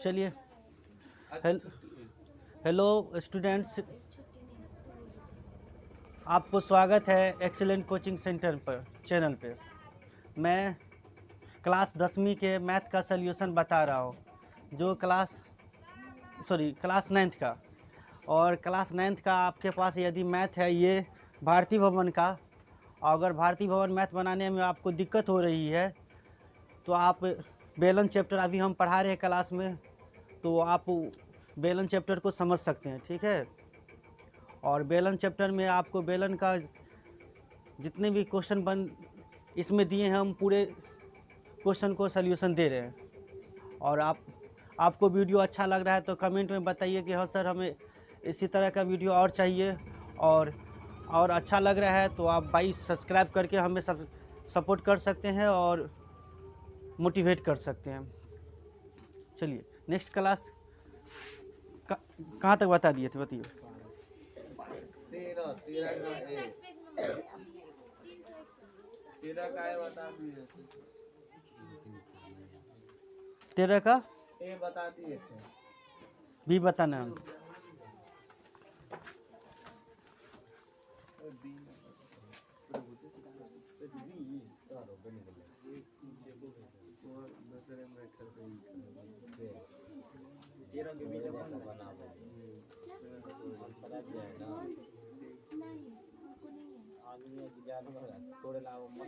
चलिए। Hello students, आपको स्वागत है एक्सीलेंट कोचिंग सेंटर पर चैनल पे। मैं क्लास 10वीं के मैथ का सल्यूशन बता रहा हूँ, जो क्लास 9th का। और क्लास 9th का आपके पास यदि मैथ है ये भारती भवन का, अगर भारती भवन मैथ बनाने में आपको दिक्कत हो रही है तो आप बेलन चैप्टर अभी हम पढ़ा रहे हैं क्लास में, तो आप बेलन चैप्टर को समझ सकते हैं, ठीक है। और बेलन चैप्टर में आपको बेलन का जितने भी क्वेश्चन इसमें दिए हैं, हम पूरे क्वेश्चन को सल्यूशन दे रहे हैं। और आपको वीडियो अच्छा लग रहा है तो कमेंट में बताइए कि हाँ सर, हमें इसी तरह का वीडियो और चाहिए। और अच्छा लग रहा है तो आप भाई सब्सक्राइब करके हमें सपोर्ट कर सकते हैं और मोटिवेट कर सकते हैं। चलिए नेक्स्ट क्लास कहाँ तक बता दिए थे, बताइए। 13 का ए बता दिए थे, भी बताना है।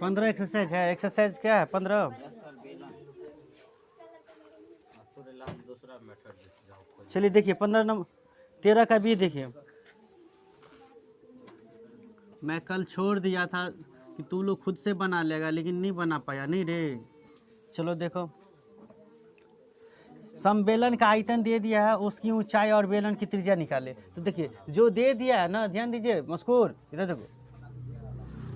पंद्रह एक्सरसाइज है। एक्सरसाइज क्या है 15? चलिए देखिए 15 नंबर 13 का भी देखिए। मैं कल छोड़ दिया था कि तू लोग खुद से बना लेगा, लेकिन नहीं बना पाया। नहीं रे, चलो देखो। समबेलन का आयतन दे दिया है, उसकी ऊंचाई और बेलन की त्रिज्या निकाले। तो देखिए जो दे दिया है ना, ध्यान दीजिए मस्कूर, इधर देखो।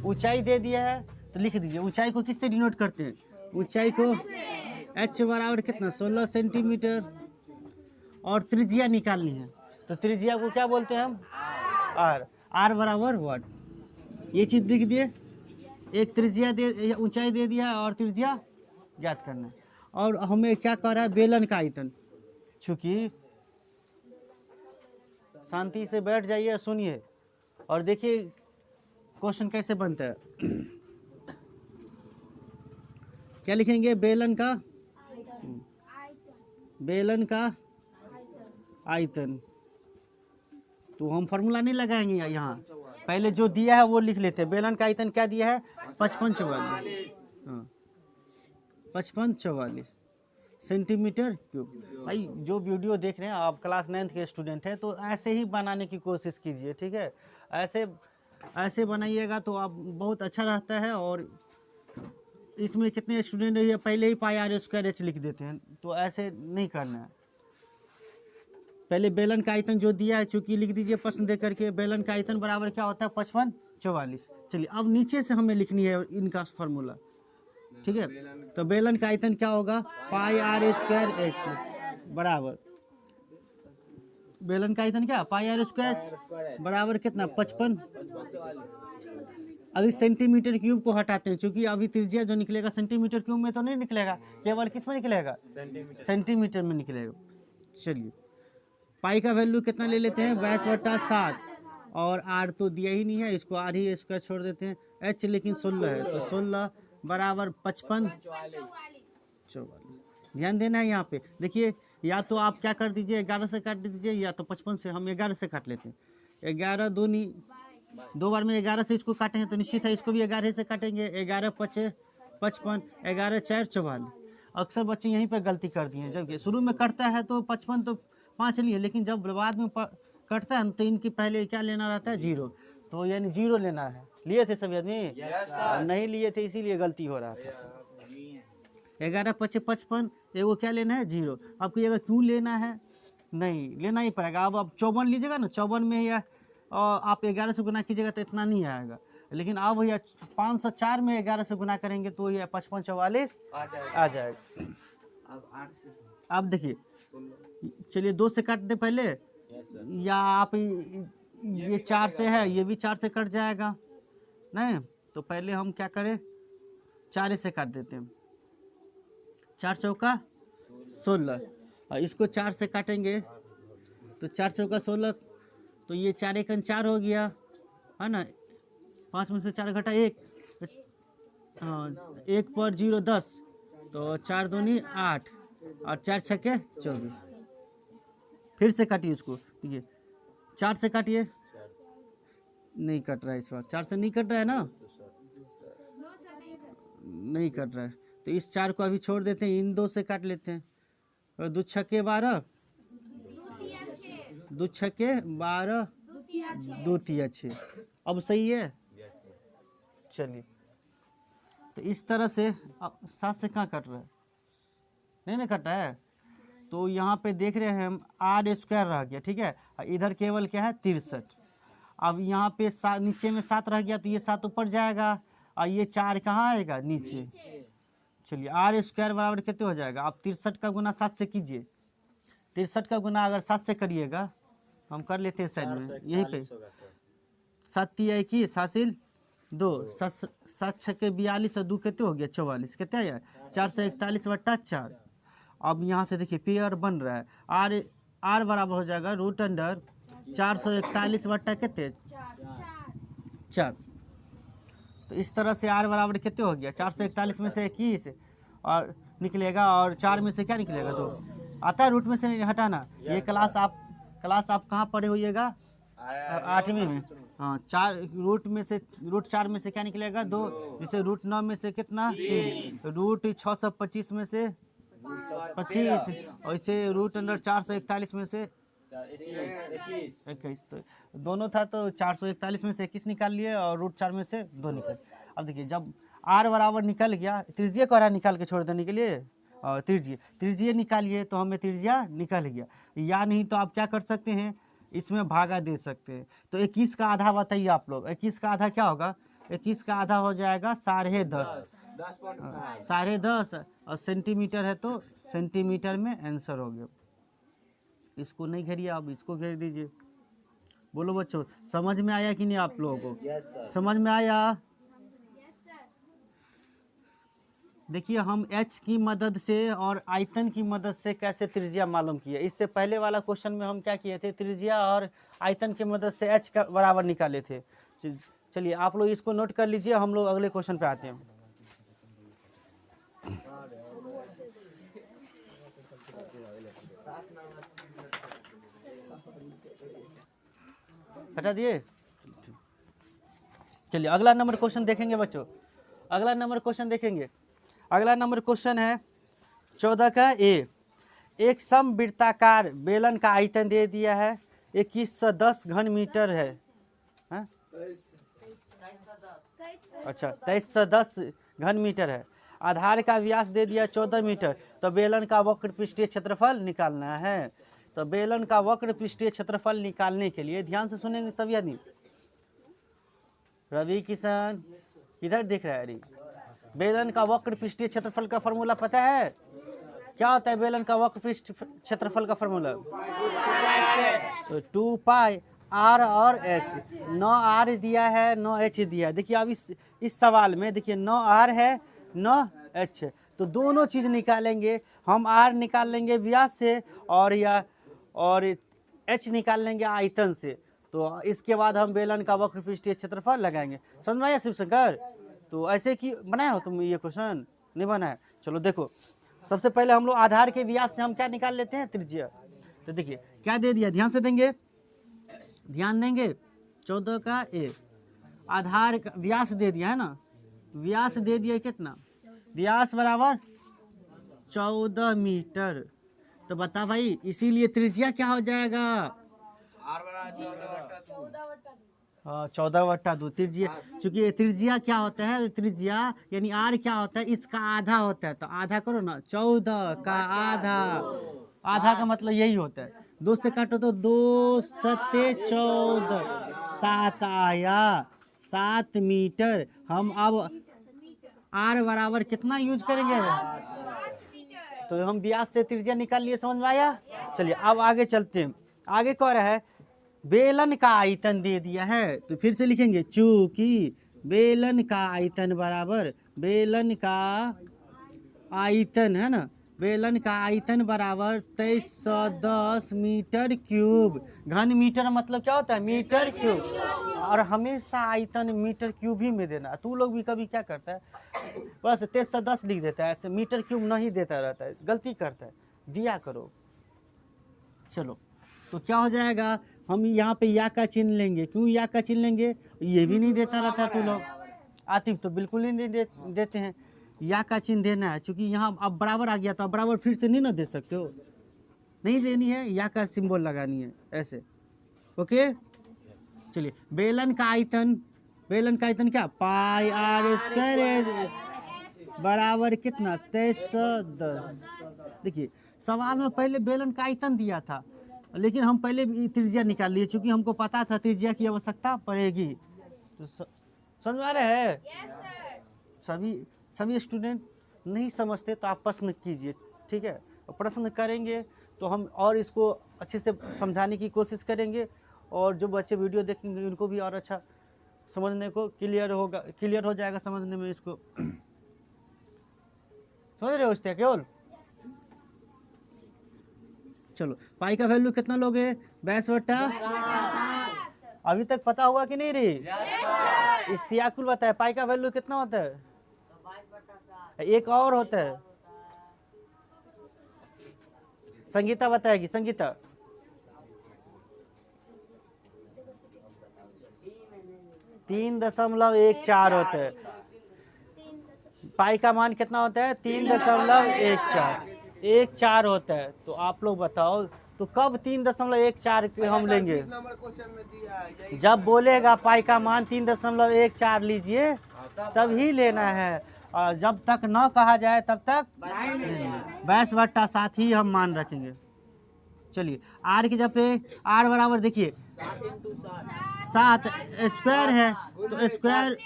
ऊंचाई दे दिया है तो लिख दीजिए। ऊंचाई को किससे डिनोट करते हैं? ऊंचाई को h बराबर कितना, 16 सेंटीमीटर। और त्रिज्या निकालनी है तो त्रिज्या को क्या बोलते हैं हम? r बराबर 1। ये चीज़ लिख दिए। एक त्रिज्या दे, ऊंचाई दे दिया और त्रिज्या ज्ञात करना है। और हमें क्या कर रहा है? बेलन का आयतन। चूंकि शांति से बैठ जाइए, सुनिए और देखिए क्वेश्चन कैसे बनता है। क्या लिखेंगे? बेलन का आयतन। तो हम फॉर्मूला नहीं लगाएंगे यहाँ, पहले जो दिया है वो लिख लेते हैं। बेलन का आयतन क्या दिया है? 5544। हाँ, 5544 सेंटीमीटर क्यूब। भाई जो वीडियो देख रहे हैं आप क्लास 9th के स्टूडेंट हैं, तो ऐसे ही बनाने की कोशिश कीजिए, ठीक है। ऐसे बनाइएगा तो आप बहुत अच्छा रहता है। और इसमें कितने स्टूडेंट है पहले ही पाई आर स्क्वायर एच लिख देते हैं, तो ऐसे नहीं करना है। पहले बेलन का आयतन जो दिया है चूंकि लिख दीजिए प्रश्न दे करके। बेलन का आयतन बराबर क्या होता है? 5544। चलिए अब नीचे से हमें लिखनी है इनका फार्मूला, ठीक है। तो बेलन का आयतन क्या होगा? पाई आर स्क्वायर एच बराबर, बेलन का आयतन क्या? पाई आर स्क्वायर बराबर कितना? 55। अभी सेंटीमीटर क्यूब को हटाते हैं, क्योंकि अभी त्रिज्या जो निकलेगा सेंटीमीटर क्यूब में तो नहीं निकलेगा, केवल किस में निकलेगा? सेंटीमीटर में निकलेगा। चलिए पाई का वैल्यू कितना ले लेते हैं? 22/7। और आर तो दिया ही नहीं है, इसको आर ही स्क्वायर छोड़ देते हैं। एच लेकिन 16 है, तो 16 बराबर 5544। ध्यान देना है यहाँ पे। देखिए या तो आप क्या कर दीजिए, 11 से काट दीजिए, या तो 55 से। हम 11 से काट लेते हैं। 11 दूनी, 2 बार में 11 से इसको काटेंगे तो निश्चित है इसको भी 11 से काटेंगे। 11 5 55, 11 4 44। अक्सर बच्चे यहीं पे गलती कर दिए, जबकि शुरू में कटता है तो 55 तो 5 लिए, लेकिन जब बाद में कटता है तो इनकी पहले क्या लेना रहता है? 0। तो यानी 0 लेना है। लिए थे सभी आदमी? नहीं लिए थे, इसीलिए गलती हो रहा था। 11 5 55, एगो क्या लेना है? 0। आपको अगर क्यों लेना है? नहीं लेना ही पड़ेगा। अब आप 54 लीजिएगा ना, 54 में या आप 11 से गुना कीजिएगा तो इतना नहीं आएगा। लेकिन अब भैया 504 में 11 से गुना करेंगे तो ये 5544 आ जाएगा। अब देखिए, चलिए 2 से काट दे पहले, या आप ये 4 से है, ये भी 4 से कट जाएगा। नहीं तो पहले हम क्या करें? 4 से काट देते हैं। 4 चौका 16, और इसको 4 से काटेंगे तो 4 चौका 16, तो ये 4 एकन 4 हो गया, है ना। 5 में से 4 घटा 1, हाँ 1 पर 0 10, तो 4 दूनी 8 और 4 छक्के 24। फिर से काटिए उसको, ठीक है 4 से काटिए, नहीं कट रहा है इस बार, 4 से नहीं कट रहा है ना, नहीं कट रहा है, तो इस 4 को अभी छोड़ देते हैं, इन 2 से काट लेते हैं। और 2 छक्के 12, 2 छक्के 12, 2 तिया 6, अब सही है। चलिए तो इस तरह से अब 7 से कहाँ कट रहा है, नहीं ना कट रहा है, तो यहाँ पे देख रहे हैं हम आर स्क्वायर रह गया, ठीक है, इधर केवल क्या है 63। अब यहाँ पे नीचे में 7 रह गया, तो ये 7 ऊपर जाएगा और ये 4 कहाँ आएगा नीचे। चलिए आर स्क्वायर बराबर कितने हो जाएगा, आप 63 का गुना 7 से कीजिए, 63 का गुना अगर 7 से करिएगा, हम कर लेते हैं साइड में यहीं पे, 7 तिया 21 हासिल 2, 7 छक्के 42 और 2 कितने हो गया 44, कितने आया 441 बट्टा 4। अब यहाँ से देखिए पेयर बन रहा है, आर बराबर हो जाएगा रूट अंडर 441 बट्टा कितने 4। तो इस तरह से आर बराबर कितने हो गया 441 में से 21 और निकलेगा, और 4 में से क्या निकलेगा 2 आता है, रूट में से नहीं हटाना। ये क्लास आप कहाँ पढ़े होइएगा 8वीं में, हाँ 4 रूट में से रूट 4 में से क्या निकलेगा 2, जिसे रूट 9 में से कितना 3, रूट 625 में से 25, और इसे रूट अंडर 441 में से 21, तो दोनों था, तो 441 में से 21 निकाल लिए और रूट 4 में से 2 निकल। अब देखिए जब आर बराबर निकल गया, त्रिज्यीय को आर निकाल के छोड़ देने के लिए, और त्रिज्यीय निकालिए तो हमें त्रिज्या निकल गया, या नहीं तो आप क्या कर सकते हैं इसमें भागा दे सकते हैं। तो 21 का आधा बताइए आप लोग, 21 का आधा क्या होगा, 21 का आधा हो जाएगा 10.5, 10.5, और सेंटीमीटर है तो सेंटीमीटर में आंसर हो गया। इसको नहीं घेरिए, आप इसको घेर दीजिए। बोलो बच्चों समझ में आया कि नहीं आप लोगों को, समझ में आया। देखिए हम एच की मदद से और आयतन की मदद से कैसे त्रिज्या मालूम किए। इससे पहले वाला क्वेश्चन में हम क्या किए थे, त्रिज्या और आयतन की मदद से एच का बराबर निकाले थे। चलिए आप लोग इसको नोट कर लीजिए, हम लोग अगले क्वेश्चन पे आते हैं। हटा दिए। चलिए अगला नंबर क्वेश्चन देखेंगे बच्चों, अगला नंबर क्वेश्चन देखेंगे। अगला नंबर क्वेश्चन है 14 का ए। एक समवृत्ताकार बेलन का आयतन दे दिया है 2110 घन मीटर है, हा? अच्छा 2310 घन मीटर है। आधार का व्यास दे दिया 14 मीटर, तो बेलन का वक्र पृष्ठीय क्षेत्रफल निकालना है। तो बेलन का वक्र पृष्ठीय क्षेत्रफल निकालने के लिए ध्यान से सुनेंगे सभी आदमी। रवि किशन इधर देख रहा है, अरे बेलन का वक्र पृष्ठीय क्षेत्रफल का फॉर्मूला पता है क्या होता है? बेलन का वक्र पृष्ठ क्षेत्रफल का फॉर्मूला 2 पाई आर और एच। 9 आर दिया है 9 एच दिया है। देखिए अब इस सवाल में देखिए 9 आर है 9 एच है, तो दोनों चीज निकालेंगे हम। आर निकाल लेंगे व्यास से और एच निकाल लेंगे आयतन से। तो इसके बाद हम बेलन का वक्र पृष्ठीय क्षेत्रफल लगाएंगे। समझ में आया शिवशंकर? तो ऐसे कि बनाया हो तुम ये क्वेश्चन? नहीं बनाया? चलो देखो, सबसे पहले हम लोग आधार के व्यास से हम क्या निकाल लेते हैं? त्रिज्या। तो देखिए क्या दे दिया, ध्यान से देंगे, ध्यान देंगे। 14 का ए, आधार का व्यास दे दिया है ना, व्यास दे दिया कितना? व्यास बराबर 14 मीटर। तो बता भाई, इसीलिए त्रिज्या क्या हो जाएगा? 14/2 त्रिज्या। चूंकि त्रिज्या क्या होता है, त्रिज्या यानी आर क्या होता है, इसका आधा होता है। तो आधा करो ना, 14 का आधा, आधा का मतलब यही होता है। 2 से काटो तो 2 सत्ते 14, 7 आया 7 मीटर। हम अब आर बराबर कितना यूज करेंगे? तो हम व्यास से त्रिज्या निकाल लिए। समझ में आया? चलिए अब आगे चलते हैं। आगे कह रहा है बेलन का आयतन दे दिया है, तो फिर से लिखेंगे चूंकि बेलन का आयतन बराबर बेलन का आयतन है ना, बेलन का आयतन बराबर 2310 मीटर क्यूब। घन मीटर मतलब क्या होता है? Metre cube. और हमेशा आयतन मीटर क्यूब ही में देना। तू लोग भी कभी क्या करता है, बस 2310 लिख देता है, ऐसे मीटर क्यूब नहीं देता रहता है, गलती करता है, दिया करो। चलो तो क्या हो जाएगा, हम यहाँ पे या का चिन्ह लेंगे। क्यों या का चिन्ह लेंगे? ये भी नहीं देता रहता है तू लोग। आतिफ तो बिल्कुल ही नहीं देते हैं। या का चिन्ह देना है, चूंकि यहाँ अब बराबर आ गया तो अब बराबर फिर से नहीं ना दे सकते हो, नहीं देनी है, या का सिंबल लगानी है ऐसे। ओके चलिए, बेलन का आयतन, बेलन का आयतन क्या? पाई आर स्क्वायर बराबर कितना? 2310। देखिए सवाल में पहले बेलन का आयतन दिया था, लेकिन हम पहले त्रिज्या निकाल लिए, क्योंकि हमको पता था त्रिज्या की आवश्यकता पड़ेगी। तो समझ में आ रहा है? सभी स्टूडेंट नहीं समझते तो आप प्रश्न कीजिए, ठीक है? प्रश्न करेंगे तो हम और इसको अच्छे से समझाने की कोशिश करेंगे, और जो बच्चे वीडियो देखेंगे उनको भी और अच्छा समझने को क्लियर हो जाएगा समझने में इसको। समझ रहे हो इससे केवल? चलो पाई का वैल्यू कितना लोगे? 22/। अभी तक पता हुआ कि नहीं रे? इस्तियाकुल बताया पाई का वैल्यू कितना होता है? एक और होता है, संगीता बताएगी। संगीता 3.14 होता है। पाई का मान कितना होता है? 3.14 होता है। तो आप लोग बताओ तो कब 3.14 हम लेंगे? जब बोलेगा पाई का मान 3.14 लीजिए तब ही लेना है, और जब तक न कहा जाए तब तक 22/7 ही हम मान रखेंगे। चलिए आर की जगह पे आर बराबर देखिए 7 स्क्वायर है, तो स्क्वायर,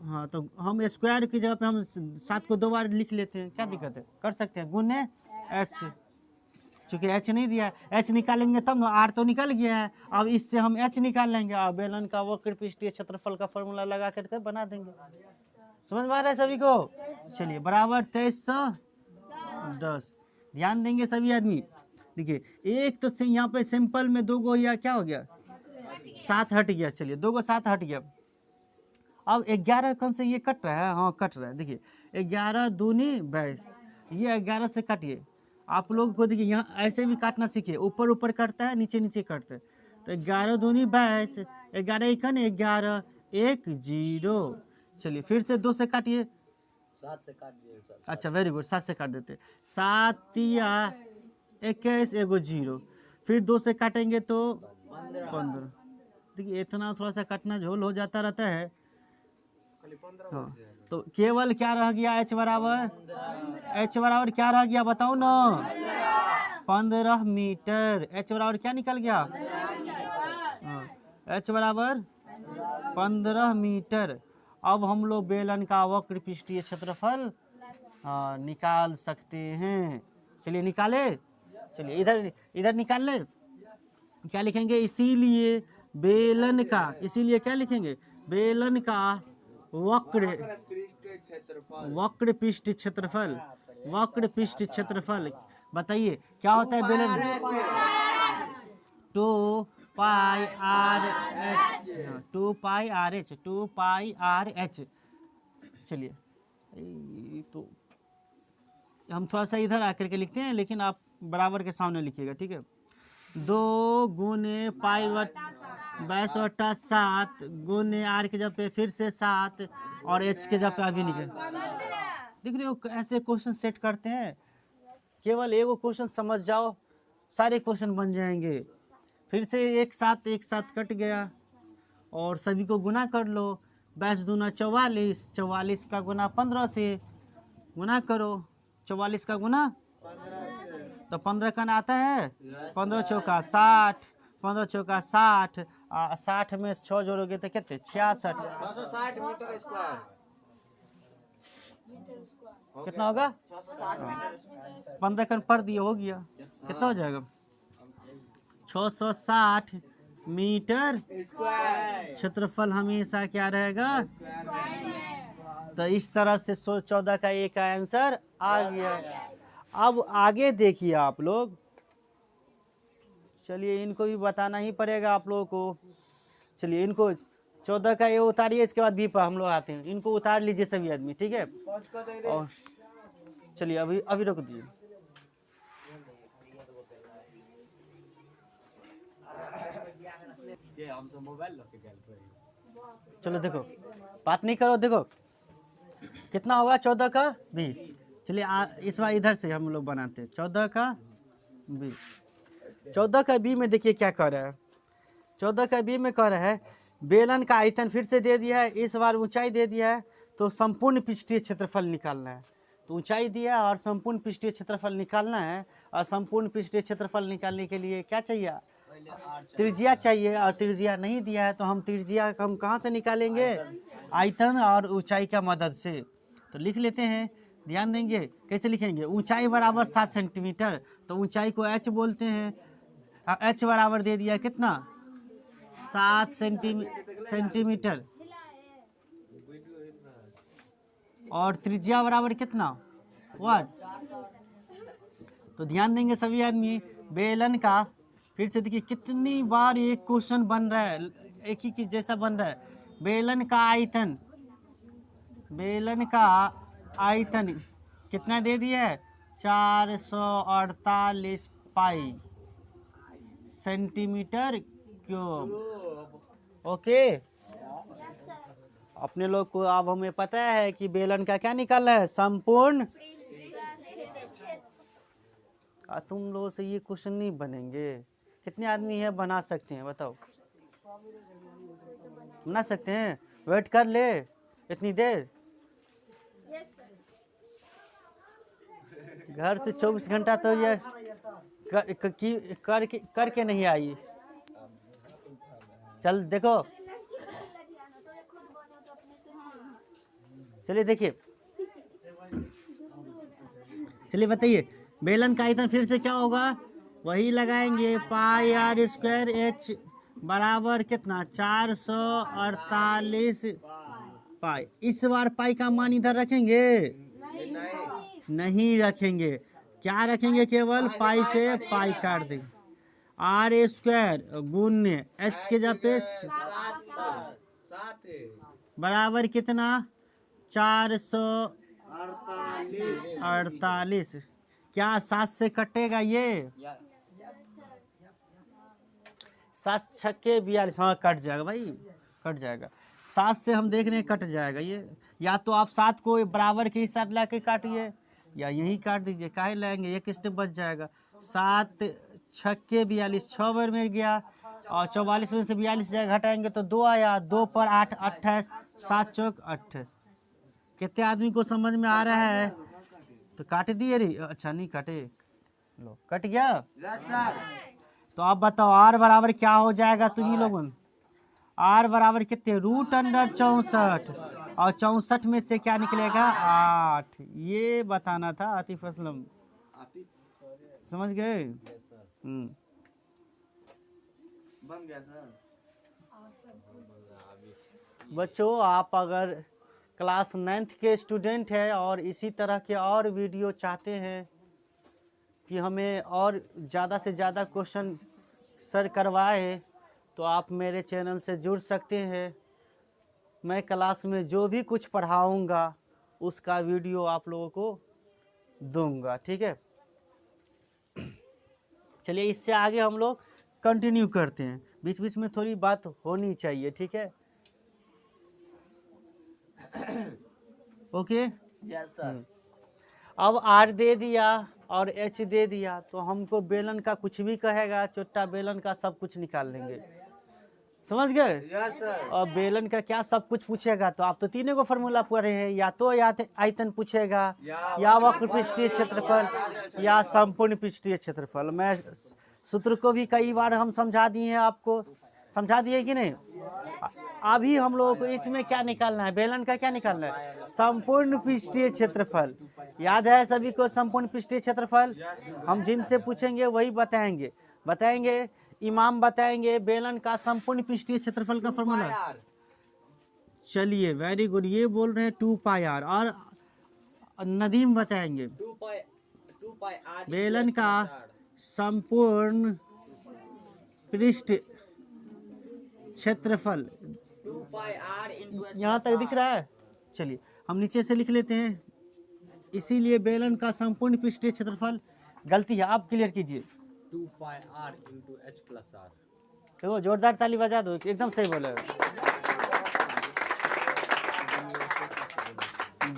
हाँ तो हम स्क्वायर की जगह पे हम 7 को 2 बार लिख लेते हैं, क्या दिक्कत है? कर सकते हैं, गुने एच। चूंकि एच नहीं दिया, एच निकालेंगे तब ना, आर तो निकल गया है, अब इससे हम एच निकाल लेंगे और बेलन का वक्र पृष्ठीय क्षेत्रफल का फॉर्मूला लगा करके बना देंगे। समझ में आ रहा है सभी को? चलिए बराबर 2310। ध्यान देंगे सभी आदमी। देखिए एक तो यहाँ पे सिंपल में 2 गो या क्या हो गया? 7 हट गया। चलिए 2 को 7 हट गया। अब 11 कौन से ये कट रहा है? हाँ कट रहा है। देखिए 11 दूनी 22, ये 11 से काटिए। आप लोग को देखिए यहाँ ऐसे भी काटना सीखिए, ऊपर ऊपर कटता है, नीचे नीचे कटता है। तो 11 दूनी 22, 11 इकन 11, 1 0। चलिए फिर से 2 से काटिए। 7 से काट दिए। अच्छा वेरी गुड, 7 से काट देते। 7 या 21, 1 0। फिर 2 से काटेंगे तो 15। देखिए इतना थोड़ा सा काटना झोल हो जाता रहता है। हाँ तो केवल क्या रह गया? एच बराबर क्या रह गया बताओ ना? 15 मीटर। एच बराबर क्या निकल गया? एच बराबर 15 मीटर। अब हम लोग बेलन का वक्र पृष्ठीय क्षेत्रफल निकाल सकते हैं। चलिए निकाले। चलिए इधर निकाल ले। क्या लिखेंगे? इसीलिए बेलन का, इसीलिए क्या लिखेंगे? बेलन का वक्र पृष्ठ क्षेत्रफल, वक्र पृष्ठ क्षेत्रफल। बताइए क्या होता है बेलन? 2 पाई आर एच। चलिए तो हम थोड़ा सा इधर आकर के लिखते हैं, लेकिन आप बराबर के सामने लिखिएगा, ठीक है? 2 गुने पाई 22/7 गुने आर के जगह पे फिर से 7 और एच के जगह पे अभी निकले। देख रहे हो ऐसे क्वेश्चन सेट करते हैं, केवल एगो क्वेश्चन समझ जाओ सारे क्वेश्चन बन जाएंगे। फिर से एक साथ कट गया, और सभी को गुना कर लो। 22 दूना 44, 44 का गुना 15 से गुना करो। 44 का गुना तो 15 का आता है 15 चौका 60, 15 चौका 60, 60 में 6 जोड़ोगे तो कितने? 66। 660 मीटर स्क्वायर कितना होगा? 15 का पर दिए हो गया, कितना हो जाएगा? 660 मीटर क्षेत्रफल हमेशा क्या रहेगा? तो इस तरह से 14 का एक आंसर आ गया। अब आगे देखिए आप लोग, चलिए इनको भी बताना ही पड़ेगा आप लोगों को। चलिए इनको 14 का ये उतारिए, इसके बाद बी पर हम लोग आते हैं। इनको उतार लीजिए सभी आदमी, ठीक है। और चलिए अभी अभी रोक दीजिए। चलो देखो, बात नहीं करो, देखो कितना होगा 14 का बी। चलिए इस बार इधर से हम लोग बनाते हैं 14 का बी। 14 का बी में देखिए क्या कर रहा है। 14 का बी में कह रहा है बेलन का आयतन फिर से दे दिया है, इस बार ऊंचाई दे दिया है, तो संपूर्ण पृष्ठीय क्षेत्रफल निकालना है। तो ऊंचाई दिया और संपूर्ण पृष्ठीय क्षेत्रफल निकालना है। और संपूर्ण पृष्ठीय क्षेत्रफल निकालने के लिए क्या चाहिए, त्रिज्या चाहिए। और त्रिज्या नहीं दिया है तो हम त्रिज्या हम कहाँ से निकालेंगे, आयतन और ऊंचाई का मदद से। तो लिख लेते हैं, ध्यान देंगे कैसे लिखेंगे। ऊंचाई बराबर 7 सेंटीमीटर, तो ऊंचाई को h बोलते हैं। h बराबर दे दिया कितना, 7 सेंटीमीटर। और त्रिज्या बराबर कितना, वाट। तो ध्यान देंगे सभी आदमी, बेलन का फिर से देखिए कितनी बार एक क्वेश्चन बन रहा है, एक ही जैसा बन रहा है। बेलन का आयतन, बेलन का आयतन कितना दे दिया है, 448 पाई सेंटीमीटर क्यूब। ओके, अपने लोग को अब हमें पता है कि बेलन का क्या निकालना है, संपूर्ण। तुम लोगों से ये क्वेश्चन नहीं बनेंगे। कितने आदमी है बना सकते हैं, बताओ। बना सकते हैं, वेट कर ले इतनी देर। घर से 24 घंटा तो ये करके नहीं आई। चल देखो, चलिए देखिए, चलिए बताइए बेलन का आयतन फिर से क्या होगा, वही लगाएंगे पाई आर स्क्वायर एच बराबर कितना, 448 पाई। इस बार पाई का मान इधर रखेंगे, नहीं रखेंगे। क्या रखेंगे, केवल पाई से पाई काट देंगे। आर स्क्वायर गुण एच के जगह पे बराबर कितना, 448। क्या 7 से कटेगा ये, 7 छक्के 42। हाँ कट जाएगा भाई, कट जाएगा। 7 से हम देख रहे हैं कट जाएगा ये। या तो आप 7 को बराबर के साथ ला के काटिए, या यही काट दीजिए, काहे लाएंगे, एक स्टेप बच जाएगा। 7 छक्के 42, 6 बार में गया। और 44 में से 42 जगह घटाएंगे तो 2 आया, 2 पर 8 28, 7 चौक 28। कितने आदमी को समझ में आ रहा है, तो काट दिए रे। अच्छा नहीं काटे, लो कट गया। तो आप बताओ आर बराबर क्या हो जाएगा तुम ही लोगों, आर बराबर कितने, √64। और 64 में से क्या निकलेगा, 8। ये बताना था आतिफ असलम, समझ गए। बन गया सर। बच्चों आप अगर क्लास 9th के स्टूडेंट हैं और इसी तरह के और वीडियो चाहते हैं कि हमें और ज़्यादा से ज़्यादा क्वेश्चन सर करवाए, तो आप मेरे चैनल से जुड़ सकते हैं। मैं क्लास में जो भी कुछ पढ़ाऊंगा उसका वीडियो आप लोगों को दूंगा, ठीक है। चलिए इससे आगे हम लोग कंटिन्यू करते हैं, बीच बीच में थोड़ी बात होनी चाहिए, ठीक है। Okay yes sir. अब आर दे दिया और एच दे दिया, तो हमको बेलन का कुछ भी कहेगा, चोट्टा बेलन का सब कुछ निकाल लेंगे, समझ गए। Yes sir. और बेलन का क्या सब कुछ पूछेगा, तो आप तो तीनों को फार्मूला पढ़े हैं, या तो आयतन पूछेगा, या वक्र पृष्ठीय क्षेत्रफल, या संपूर्ण पृष्ठीय क्षेत्रफल। मैं सूत्र को भी कई बार हम समझा दिए हैं, आपको समझा दिए कि नहीं। अभी हम लोगों को इसमें क्या निकालना है, बेलन का क्या निकालना है, संपूर्ण पृष्ठीय क्षेत्रफल। याद है सभी को संपूर्ण पृष्ठीय क्षेत्रफल, हम जिनसे पूछेंगे वही बताएंगे। इमाम बताएंगे बेलन का संपूर्ण पृष्ठीय क्षेत्रफल का फॉर्मूला। चलिए वेरी गुड, ये बोल रहे हैं 2 पाई आर। और नदीम बताएंगे 2 पाई बेलन का संपूर्ण पृष्ठ क्षेत्रफल यहाँ तक दिख रहा है। चलिए हम नीचे से लिख लेते हैं। इसीलिए बेलन का संपूर्ण पृष्ठीय क्षेत्रफल, गलती है आप क्लियर कीजिए। 2πr into h plus r। देखो जोरदार ताली बजा दो, एकदम सही बोले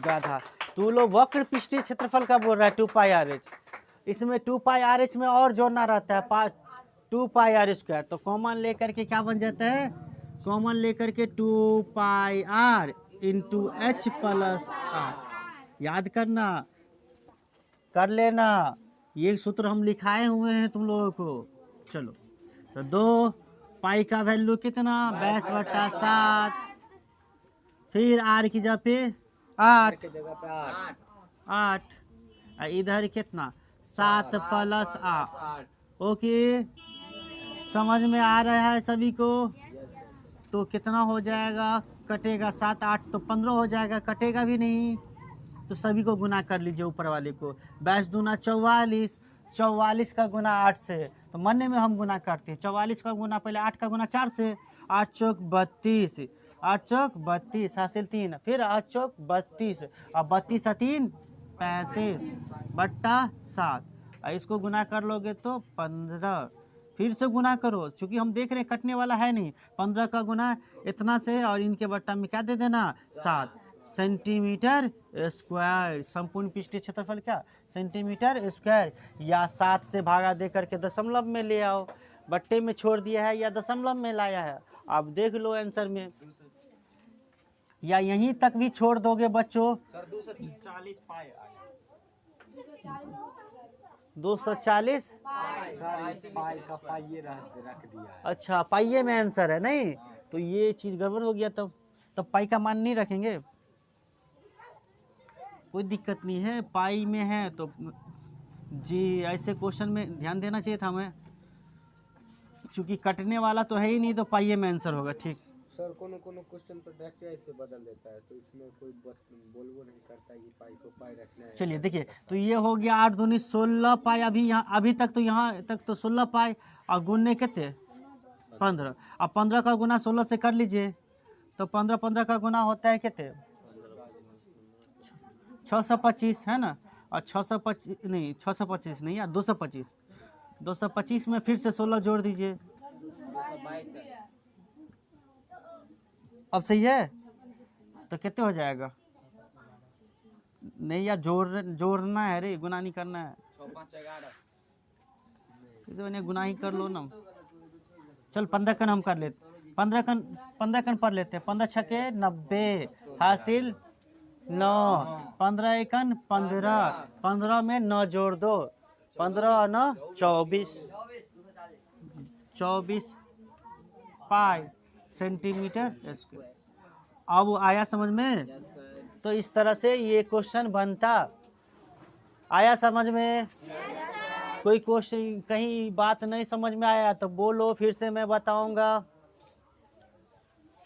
गाधा। तू लोग वक्र पृष्ठीय क्षेत्रफल का बोल रहा है 2πr h। इसमें 2πr h में और जोड़ना रहता है 2πr स्क्वायर, तो कॉमन लेकर के क्या बन जाता है, कॉमन लेकर के 2πr into H plus are. याद करना, कर लेना, ये सूत्र हम लिखाए हुए हैं तुम लोगों को। चलो तो 2 पाई का वैल्यू कितना 22/7, फिर आर की जगह पे 8, 8 इधर कितना 7 प्लस 8। ओके समझ में आ रहा है सभी को। तो कितना हो जाएगा, कटेगा 7 8 तो 15 हो जाएगा, कटेगा भी नहीं तो सभी को गुना कर लीजिए ऊपर वाले को। 22 दूना 44, 44 का गुना 8 से, तो मन्ने में हम गुना करते हैं 44 का गुना, पहले 8 का गुना 4 से, 8 चौक 32, 8 चौक 32 हासिल 3, फिर 8 चौक 32 और 32 और 3 35 बट्टा 7। इसको गुना कर लोगे तो 15, फिर से गुना करो, चूंकि हम देख रहे हैं कटने वाला है नहीं। 15 का गुना इतना से और इनके बट्टा में क्या दे देना 7 सेंटीमीटर स्क्वायर। संपूर्ण पृष्ठीय क्षेत्रफल क्या सेंटीमीटर स्क्वायर, या 7 से भागा दे करके दशमलव में ले आओ, बट्टे में छोड़ दिया है या दशमलव में लाया है, आप देख लो आंसर में, या यहीं तक भी छोड़ दोगे बच्चों। सर 240 पाई 240 पाई का पाइये रख दिया है। अच्छा पाइये में आंसर है, नहीं तो ये चीज़ गड़बड़ हो गया। तब पाई का मान नहीं रखेंगे, कोई दिक्कत नहीं है, पाई में है तो जी ऐसे क्वेश्चन में ध्यान देना चाहिए था हमें, चूंकि कटने वाला तो है ही नहीं तो पाइये में आंसर होगा। ठीक सर कोनो क्वेश्चन पर डायरेक्ट ऐसे बदल देता है, तो इसमें कोई बोलबो नहीं करता है कि पाई को पाई रखना है। चलिए देखिए, तो ये हो गया 8 दूनी 16 पाई। अभी तक तो यहाँ तक तो 16 पाई और गुनने कितने 15, अब 15 का गुना 16 से कर लीजिए, तो 15 का गुना होता है कितने 625 है ना, और 625 नहीं यार 225 में फिर से 16 जोड़ दीजिए। अब सही है, तो कितने हो जाएगा, नहीं यार जोड़ना है रे, गुना नहीं करना है। 6 5 11 इसे गुना ही कर लो ना। चल 15 कन हम कर लेते, 15 कन पढ़ लेते हैं। 15 छके 90 हासिल 9, 15 एकन 15, 15 में 9 जोड़ दो, 15 और 9 24 पाई सेंटीमीटर स्क्वायर। अब आया समझ में, तो इस तरह से ये क्वेश्चन बनता। आया समझ में? कोई क्वेश्चन कहीं बात नहीं समझ में आया तो बोलो, फिर से मैं बताऊंगा।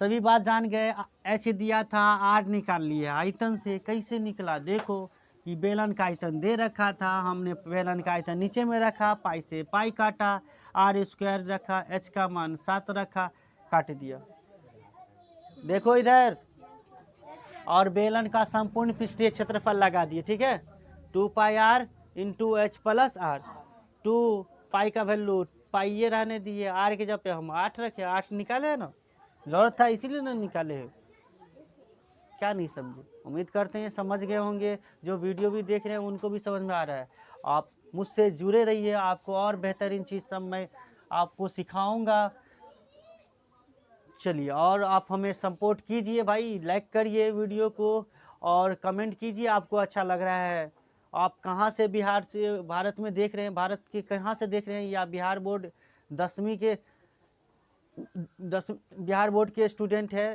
सभी बात जान गए। एच दिया था, आर निकाल लिया। आयतन से कैसे निकला, देखो कि बेलन का आयतन दे रखा था, हमने बेलन का आयतन नीचे में रखा, पाई से पाई काटा, आर स्क्वायर रखा, एच का मान 7 रखा, काट दिया। देखो इधर, और बेलन का संपूर्ण पृष्ठीय क्षेत्रफल लगा दिए। ठीक है, 2 pi R into H plus R. 2 pi का वैल्यू पाई ये रहने दिए, आर के जब पे हम 8 रखे, 8 निकाले है ना, जरूरत था इसीलिए ना निकाले है। क्या नहीं समझे? उम्मीद करते हैं समझ गए होंगे। जो वीडियो भी देख रहे हैं उनको भी समझ में आ रहा है। आप मुझसे जुड़े रहिए, आपको और बेहतरीन चीज़ सब मैं आपको सिखाऊंगा। चलिए, और आप हमें सपोर्ट कीजिए भाई, लाइक करिए वीडियो को और कमेंट कीजिए आपको अच्छा लग रहा है। आप कहाँ से बिहार से भारत में देख रहे हैं, भारत के कहाँ से देख रहे हैं, या बिहार बोर्ड 10वीं के बिहार बोर्ड के स्टूडेंट है,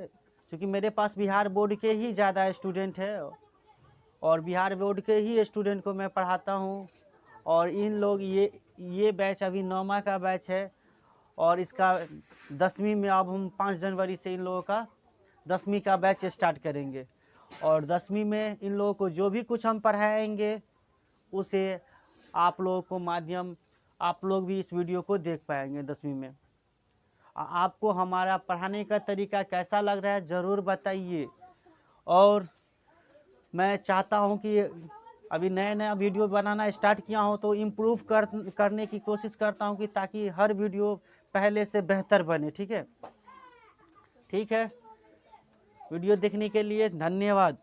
क्योंकि मेरे पास बिहार बोर्ड के ही ज़्यादा स्टूडेंट है और बिहार बोर्ड के ही स्टूडेंट को मैं पढ़ाता हूँ। और इन लोग ये बैच अभी 9वां का बैच है और इसका 10वीं में अब हम 5 जनवरी से इन लोगों का 10वीं का बैच स्टार्ट करेंगे। और 10वीं में इन लोगों को जो भी कुछ हम पढ़ाएंगे उसे आप लोगों को माध्यम, आप लोग भी इस वीडियो को देख पाएंगे 10वीं में। आपको हमारा पढ़ाने का तरीका कैसा लग रहा है ज़रूर बताइए। और मैं चाहता हूं कि अभी नया नया वीडियो बनाना स्टार्ट किया हूं तो इम्प्रूव करने की कोशिश करता हूं कि ताकि हर वीडियो पहले से बेहतर बने। ठीक है, वीडियो देखने के लिए धन्यवाद।